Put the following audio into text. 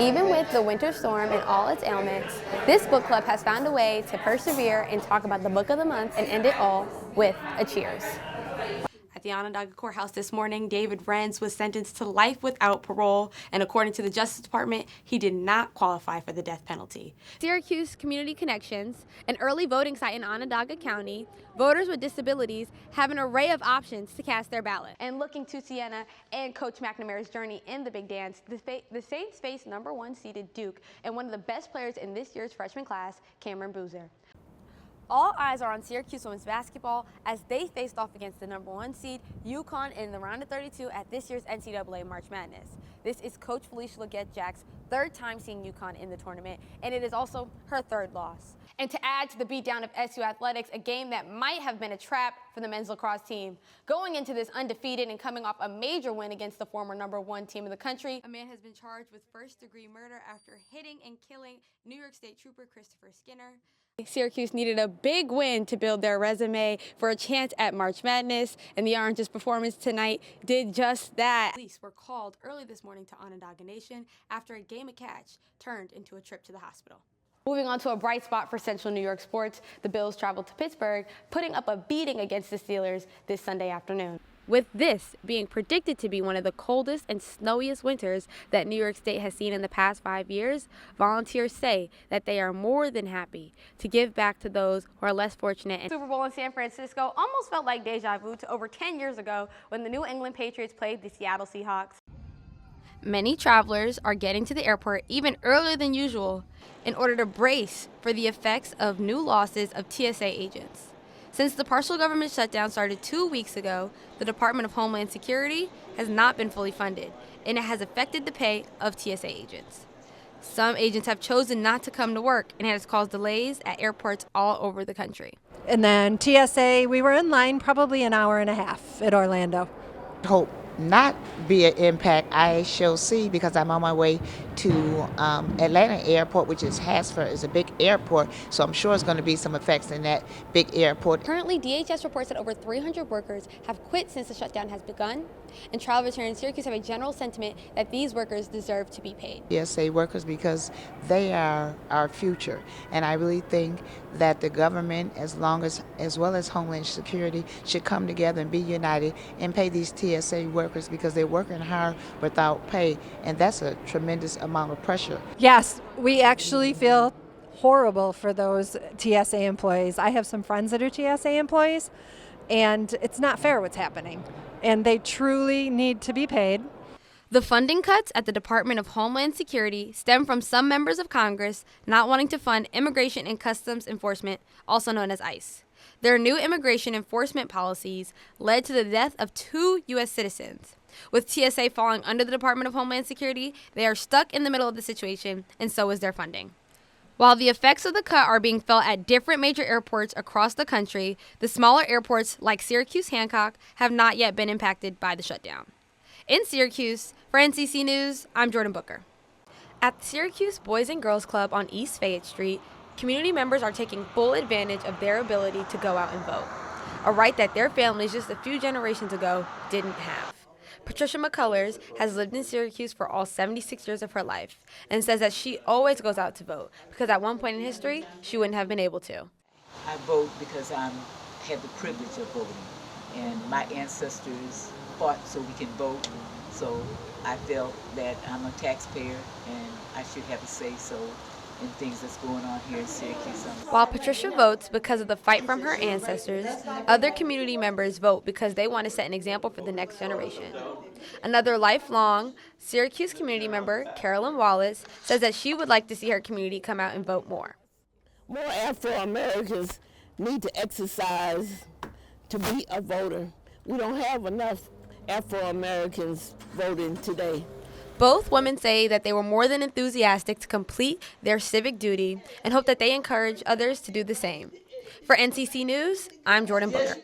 Even with the winter storm and all its ailments, this book club has found a way to persevere and talk about the book of the month and end it all with a cheers. At the Onondaga Courthouse this morning, David Renz was sentenced to life without parole, and according to the Justice Department, he did not qualify for the death penalty. Syracuse Community Connections, an early voting site in Onondaga County, voters with disabilities have an array of options to cast their ballot. And looking to Sienna and Coach McNamara's journey in the big dance, the Saints face #1 seeded Duke and one of the best players in this year's freshman class, Cameron Boozer. All eyes are on Syracuse women's basketball as they faced off against the #1 seed, UConn, in the round of 32 at this year's NCAA March Madness. This is Coach Felicia Legette-Jack's third time seeing UConn in the tournament, and it is also her third loss. And to add to the beatdown of SU athletics, a game that might have been a trap for the men's lacrosse team. Going into this undefeated and coming off a major win against the former #1 team in the country, a man has been charged with first-degree murder after hitting and killing New York State Trooper Christopher Skinner. Syracuse needed a big win to build their resume for a chance at March Madness, and the Orange's performance tonight did just that. Police were called early this morning to Onondaga Nation after a game of catch turned into a trip to the hospital. Moving on to a bright spot for Central New York sports, the Bills traveled to Pittsburgh, putting up a beating against the Steelers this Sunday afternoon. With this being predicted to be one of the coldest and snowiest winters that New York State has seen in the past 5 years, volunteers say that they are more than happy to give back to those who are less fortunate. And Super Bowl in San Francisco almost felt like deja vu to over 10 years ago when the New England Patriots played the Seattle Seahawks. Many travelers are getting to the airport even earlier than usual in order to brace for the effects of new losses of TSA agents. Since the partial government shutdown started 2 weeks ago, the Department of Homeland Security has not been fully funded, and it has affected the pay of TSA agents. Some agents have chosen not to come to work, and it has caused delays at airports all over the country. And then TSA, we were in line probably an hour and a half at Orlando. Hope not be an impact. I shall see, because I'm on my way to Atlanta Airport, which is Hasford, is a big airport, so I'm sure it's going to be some effects in that big airport. Currently, DHS reports that over 300 workers have quit since the shutdown has begun, and travelers here in Syracuse have a general sentiment that these workers deserve to be paid. TSA workers, because they are our future, and I really think that the government, as well as Homeland Security, should come together and be united and pay these TSA workers, because they're working hard without pay, and that's a tremendous amount of pressure. Yes, we actually feel horrible for those TSA employees. I have some friends that are TSA employees, and it's not fair what's happening, and they truly need to be paid. The funding cuts at the Department of Homeland Security stem from some members of Congress not wanting to fund Immigration and Customs Enforcement, also known as ICE. Their new immigration enforcement policies led to the death of 2 U.S. citizens. With TSA falling under the Department of Homeland Security, they are stuck in the middle of the situation, and so is their funding. While the effects of the cut are being felt at different major airports across the country, the smaller airports like Syracuse Hancock have not yet been impacted by the shutdown. In Syracuse, for NCC News, I'm Jordan Booker. At the Syracuse Boys and Girls Club on East Fayette Street, community members are taking full advantage of their ability to go out and vote, a right that their families just a few generations ago didn't have. Patricia McCullers has lived in Syracuse for all 76 years of her life and says that she always goes out to vote because at one point in history, she wouldn't have been able to. I vote because I have the privilege of voting, and my ancestors fought so we can vote, so I felt that I'm a taxpayer and I should have a say-so in things that's going on here in Syracuse. While Patricia votes because of the fight from her ancestors, other community members vote because they want to set an example for the next generation. Another lifelong Syracuse community member, Carolyn Wallace, says that she would like to see her community come out and vote more. More Afro-Americans need to exercise to be a voter. We don't have enough Afro-Americans voting today. Both women say that they were more than enthusiastic to complete their civic duty and hope that they encourage others to do the same. For NCC News, I'm Jordan Booker.